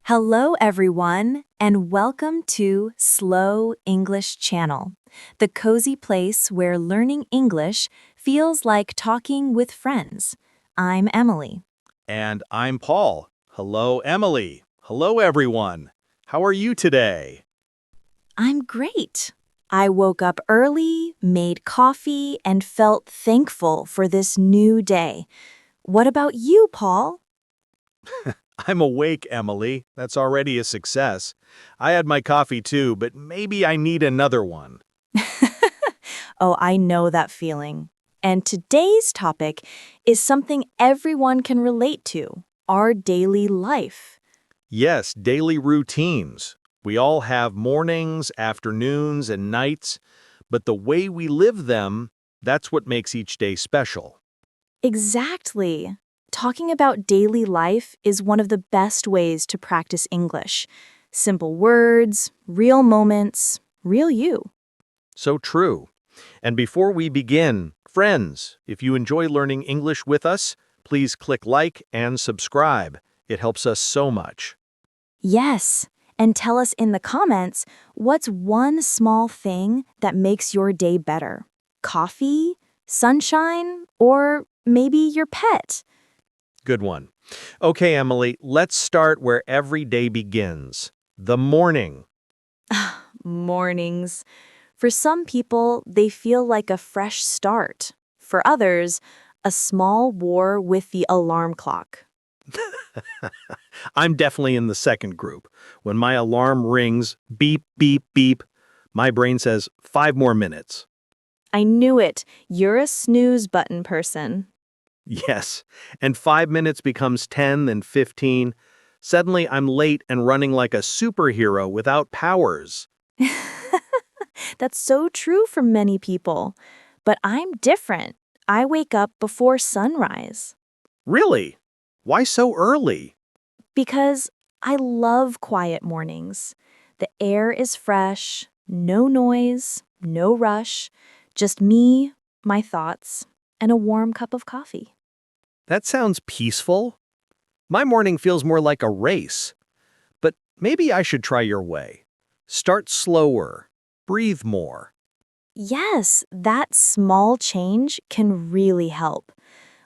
Hello, everyone, and welcome to Slow English Channel, the cozy place where learning English feels like talking with friends. I'm Emily. And I'm Paul. Hello, Emily. Hello, everyone. How are you today? I'm great. I woke up early, made coffee, and felt thankful for this new day. What about you, Paul? I'm awake, Emily. That's already a success. I had my coffee too, but maybe I need another one. Oh, I know that feeling. And today's topic is something everyone can relate to, our daily life. Yes, daily routines. We all have mornings, afternoons, and nights, but the way we live them, that's what makes each day special. Exactly. Talking about daily life is one of the best ways to practice English. Simple words, real moments, real you. So true. And before we begin, friends, if you enjoy learning English with us, please click like and subscribe. It helps us so much. Yes, and tell us in the comments what's one small thing that makes your day better. Coffee, sunshine, or maybe your pet. Good one. Okay, Emily, let's start where every day begins. The morning. Mornings. For some people, they feel like a fresh start. For others, a small war with the alarm clock. I'm definitely in the second group. When my alarm rings, beep, beep, beep, my brain says 5 more minutes. I knew it. You're a snooze button person. Yes. And 5 minutes becomes 10, then 15. Suddenly, I'm late and running like a superhero without powers. That's so true for many people. But I'm different. I wake up before sunrise. Really? Why so early? Because I love quiet mornings. The air is fresh, no noise, no rush, just me, my thoughts, and a warm cup of coffee. That sounds peaceful. My morning feels more like a race. But maybe I should try your way. Start slower. Breathe more. Yes, that small change can really help.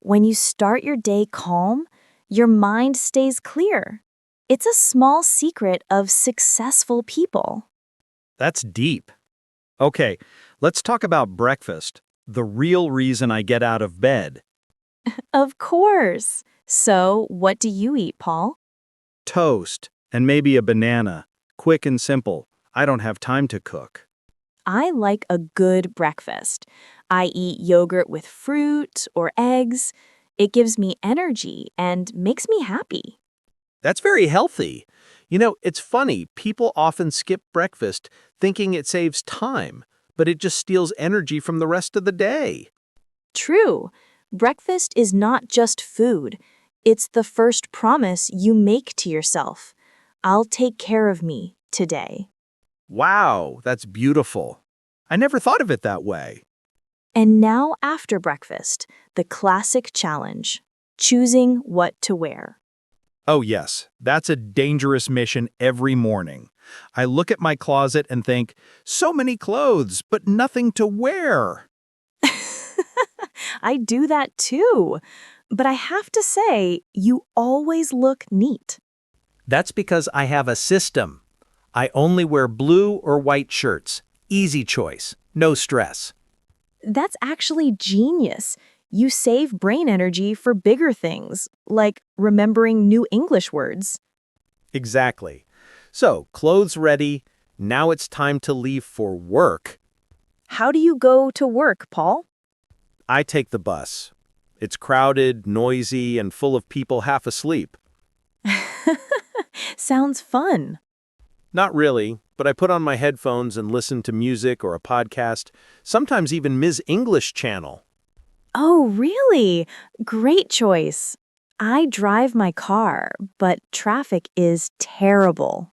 When you start your day calm, your mind stays clear. It's a small secret of successful people. That's deep. Okay, let's talk about breakfast. The real reason I get out of bed. Of course. So, what do you eat, Paul? Toast, and maybe a banana. Quick and simple. I don't have time to cook. I like a good breakfast. I eat yogurt with fruit or eggs. It gives me energy and makes me happy. That's very healthy. You know, it's funny, people often skip breakfast thinking it saves time, but it just steals energy from the rest of the day. True, breakfast is not just food, it's the first promise you make to yourself. I'll take care of me today. Wow, that's beautiful. I never thought of it that way. And now, after breakfast, the classic challenge choosing what to wear. Oh, yes, that's a dangerous mission every morning. I look at my closet and think, so many clothes, but nothing to wear. I do that too. But I have to say, you always look neat. That's because I have a system. I only wear blue or white shirts. Easy choice, no stress. That's actually genius. You save brain energy for bigger things, like remembering new English words. Exactly. So, clothes ready. Now it's time to leave for work. How do you go to work, Paul? I take the bus. It's crowded, noisy, and full of people half asleep. Sounds fun. Not really, but I put on my headphones and listen to music or a podcast, sometimes even Ms. English Channel. Oh, really? Great choice. I drive my car, but traffic is terrible.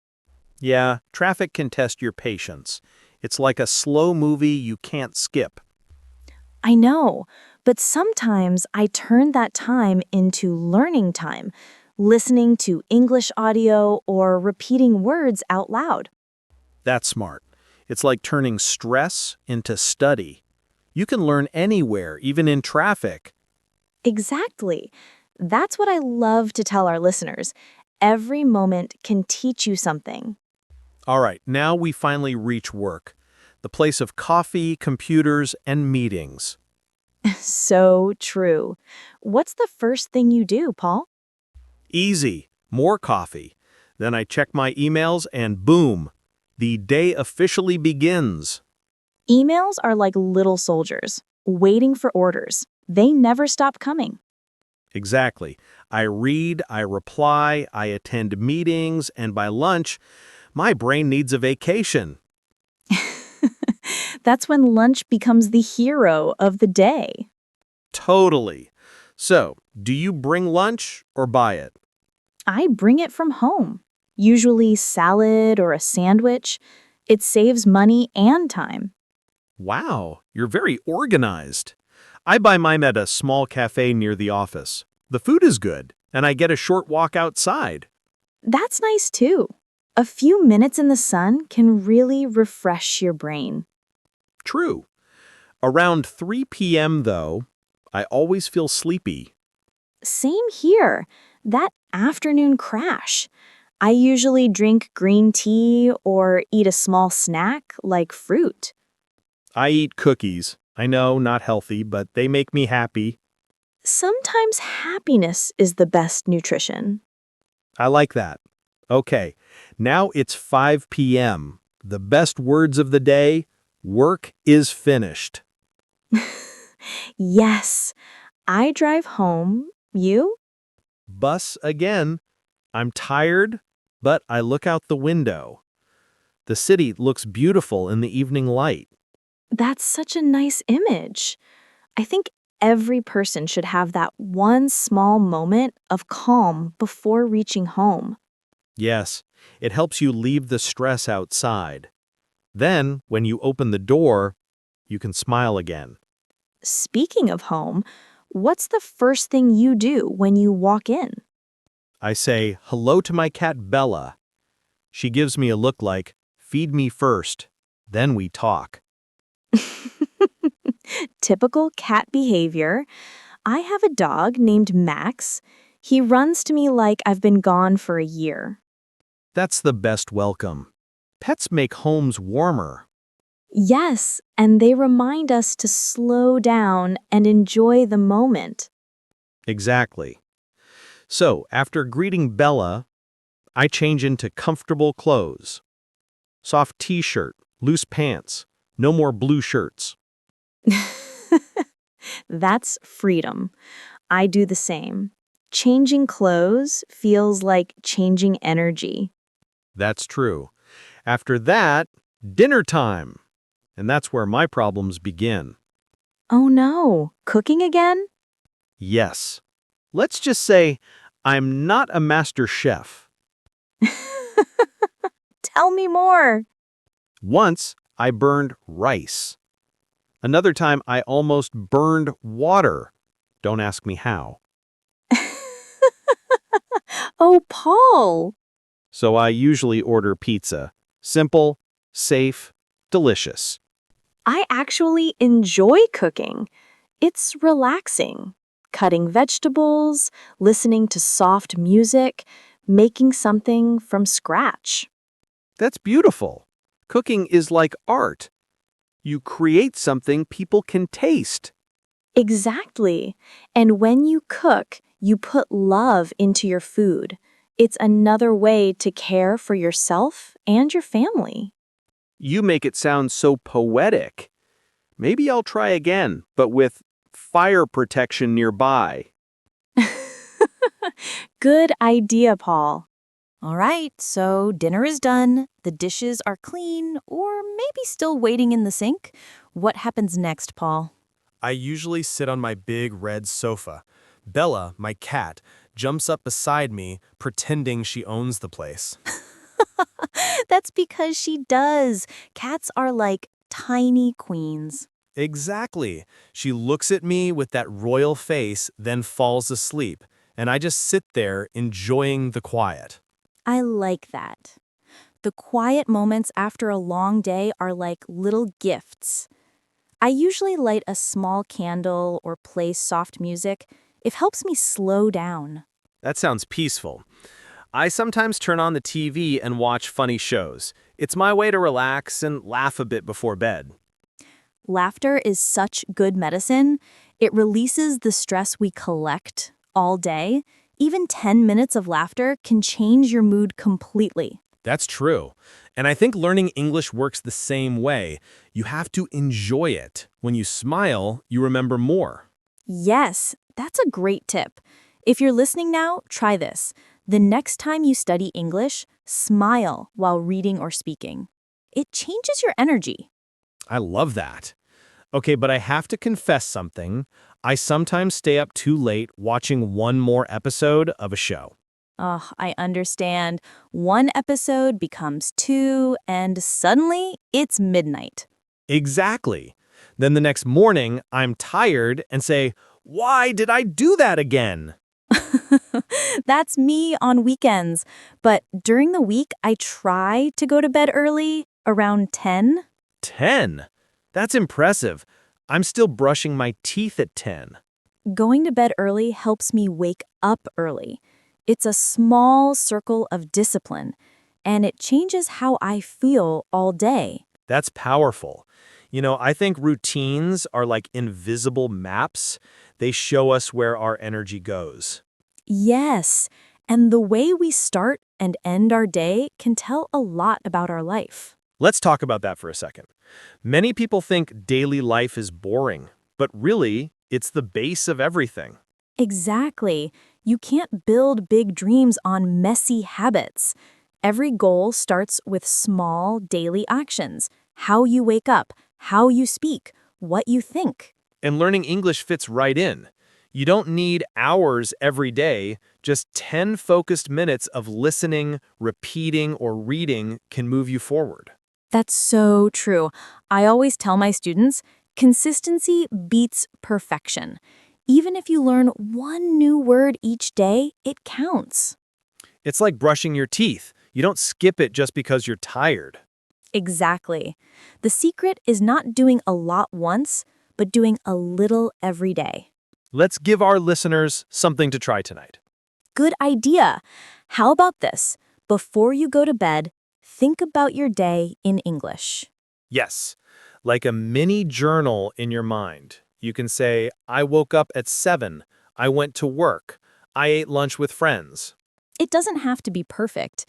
Yeah, traffic can test your patience. It's like a slow movie you can't skip. I know, but sometimes I turn that time into learning time, listening to English audio, or repeating words out loud. That's smart. It's like turning stress into study. You can learn anywhere, even in traffic. Exactly. That's what I love to tell our listeners. Every moment can teach you something. All right, now we finally reach work, the place of coffee, computers, and meetings. So true. What's the first thing you do, Paul? Easy, more coffee. Then I check my emails and boom, the day officially begins. Emails are like little soldiers, waiting for orders. They never stop coming. Exactly. I read, I reply, I attend meetings, and by lunch, my brain needs a vacation. That's when lunch becomes the hero of the day. Totally. So, do you bring lunch or buy it? I bring it from home, usually salad or a sandwich. It saves money and time. Wow, you're very organized. I buy mine at a small cafe near the office. The food is good, and I get a short walk outside. That's nice too. A few minutes in the sun can really refresh your brain. True. Around 3 p.m., though, I always feel sleepy. Same here. That afternoon crash. I usually drink green tea or eat a small snack like fruit. I eat cookies. I know, not healthy, but they make me happy. Sometimes happiness is the best nutrition. I like that. Okay, now it's 5 p.m. The best words of the day, work is finished. Yes, I drive home. You? Bus again. I'm tired, but I look out the window. The city looks beautiful in the evening light. That's such a nice image. I think every person should have that one small moment of calm before reaching home. Yes, it helps you leave the stress outside. Then, when you open the door, you can smile again. Speaking of home, what's the first thing you do when you walk in? I say hello to my cat Bella. She gives me a look like, feed me first, then we talk. Typical cat behavior. I have a dog named Max. He runs to me like I've been gone for a year. That's the best welcome. Pets make homes warmer. Yes, and they remind us to slow down and enjoy the moment. Exactly. So, after greeting Bella, I change into comfortable clothes. Soft t-shirt, loose pants, no more blue shirts. That's freedom. I do the same. Changing clothes feels like changing energy. That's true. After that, dinner time. And that's where my problems begin. Oh no, cooking again? Yes. Let's just say I'm not a master chef. Tell me more. Once, I burned rice. Another time, I almost burned water. Don't ask me how. Oh, Paul. So I usually order pizza. Simple, safe, delicious. I actually enjoy cooking. It's relaxing. Cutting vegetables, listening to soft music, making something from scratch. That's beautiful. Cooking is like art. You create something people can taste. Exactly. And when you cook, you put love into your food. It's another way to care for yourself and your family. You make it sound so poetic. Maybe I'll try again, but with fire protection nearby. Good idea, Paul. All right, so dinner is done, the dishes are clean, or maybe still waiting in the sink. What happens next, Paul? I usually sit on my big red sofa. Bella, my cat, jumps up beside me, pretending she owns the place. That's because she does. Cats are like tiny queens. Exactly. She looks at me with that royal face, then falls asleep. and I just sit there enjoying the quiet. I like that. The quiet moments after a long day are like little gifts. I usually light a small candle or play soft music. It helps me slow down. That sounds peaceful. I sometimes turn on the TV and watch funny shows. It's my way to relax and laugh a bit before bed. Laughter is such good medicine. It releases the stress we collect all day. Even 10 minutes of laughter can change your mood completely. That's true. And I think learning English works the same way. You have to enjoy it. When you smile, you remember more. Yes, that's a great tip. If you're listening now, try this. The next time you study English, smile while reading or speaking. It changes your energy. I love that. Okay, but I have to confess something. I sometimes stay up too late watching one more episode of a show. Oh, I understand. One episode becomes two, and suddenly it's midnight. Exactly. Then the next morning, I'm tired and say, "Why did I do that again?" That's me on weekends. But during the week, I try to go to bed early, around 10. 10. That's impressive. I'm still brushing my teeth at 10. Going to bed early helps me wake up early. It's a small circle of discipline, and it changes how I feel all day. That's powerful. I think routines are like invisible maps. They show us where our energy goes. Yes, and the way we start and end our day can tell a lot about our life. Let's talk about that for a second. Many people think daily life is boring, but really, it's the base of everything. Exactly. You can't build big dreams on messy habits. Every goal starts with small daily actions. How you wake up, how you speak, what you think. And learning English fits right in. You don't need hours every day, just 10 focused minutes of listening, repeating, or reading can move you forward. That's so true. I always tell my students, consistency beats perfection. Even if you learn one new word each day, it counts. It's like brushing your teeth. You don't skip it just because you're tired. Exactly. The secret is not doing a lot once, but doing a little every day. Let's give our listeners something to try tonight. Good idea. How about this? Before you go to bed, think about your day in English. Yes, like a mini journal in your mind. You can say, I woke up at 7. I went to work. I ate lunch with friends. It doesn't have to be perfect.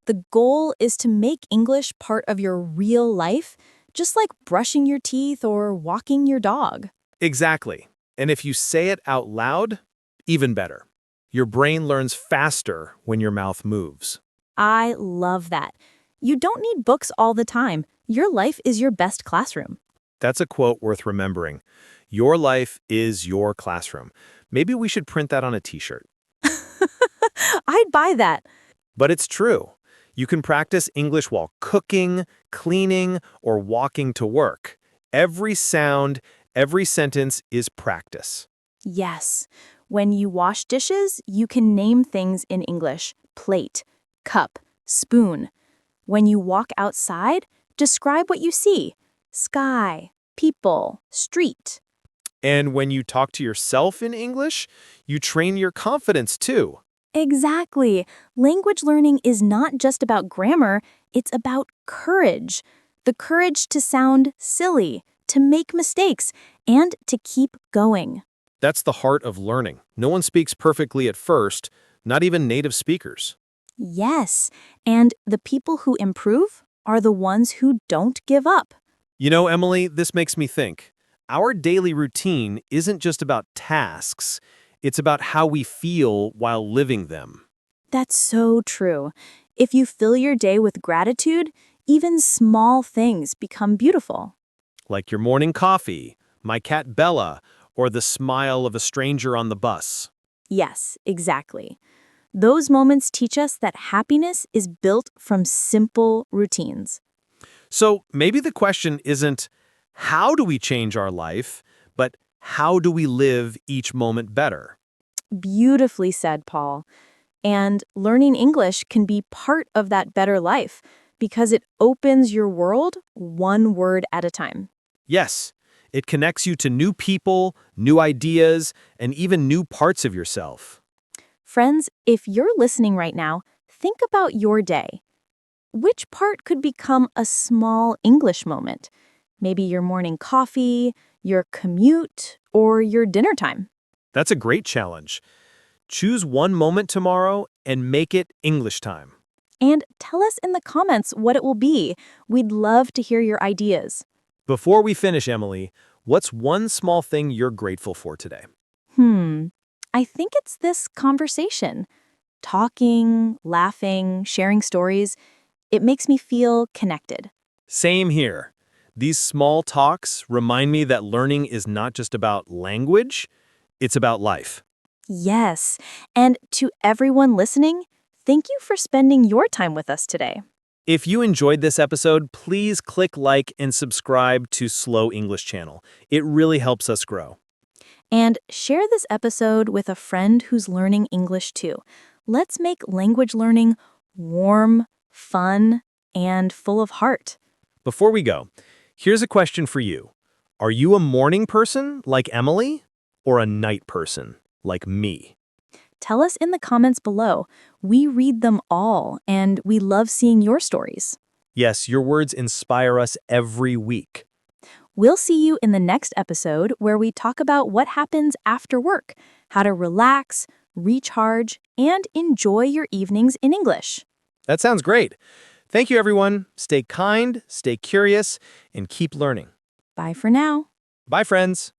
The goal is to make English part of your real life, just like brushing your teeth or walking your dog. Exactly. And if you say it out loud, even better. Your brain learns faster when your mouth moves. I love that. You don't need books all the time. Your life is your best classroom. That's a quote worth remembering. Your life is your classroom. Maybe we should print that on a t-shirt. I'd buy that. But it's true. You can practice English while cooking, cleaning, or walking to work. Every sound, every sentence is practice. Yes. When you wash dishes, you can name things in English. Plate, cup, spoon. When you walk outside, describe what you see. Sky, people, street. And when you talk to yourself in English, you train your confidence too. Exactly. Language learning is not just about grammar, it's about courage. The courage to sound silly, to make mistakes, and to keep going. That's the heart of learning. No one speaks perfectly at first, not even native speakers. Yes, and the people who improve are the ones who don't give up. Emily, this makes me think. Our daily routine isn't just about tasks. It's about how we feel while living them. That's so true. If you fill your day with gratitude, even small things become beautiful. Like your morning coffee, my cat Bella, or the smile of a stranger on the bus. Yes, exactly. Those moments teach us that happiness is built from simple routines. So maybe the question isn't, how do we change our life, but how do we live each moment better? Beautifully said, Paul. And learning English can be part of that better life because it opens your world one word at a time. Yes, it connects you to new people, new ideas, and even new parts of yourself. Friends, if you're listening right now, think about your day. Which part could become a small English moment? Maybe your morning coffee, your commute, or your dinner time. That's a great challenge. Choose one moment tomorrow and make it English time. And tell us in the comments what it will be. We'd love to hear your ideas. Before we finish, Emily, what's one small thing you're grateful for today? I think it's this conversation. Talking, laughing, sharing stories. It makes me feel connected. Same here. These small talks remind me that learning is not just about language, it's about life. Yes. And to everyone listening, thank you for spending your time with us today. If you enjoyed this episode, please click like and subscribe to Slow English Channel. It really helps us grow. And share this episode with a friend who's learning English too. Let's make language learning warm, fun, and full of heart. Before we go, here's a question for you. Are you a morning person like Emily or a night person like me? Tell us in the comments below. We read them all, and we love seeing your stories. Yes, your words inspire us every week. We'll see you in the next episode where we talk about what happens after work, how to relax, recharge, and enjoy your evenings in English. That sounds great. Thank you, everyone. Stay kind, stay curious, and keep learning. Bye for now. Bye, friends.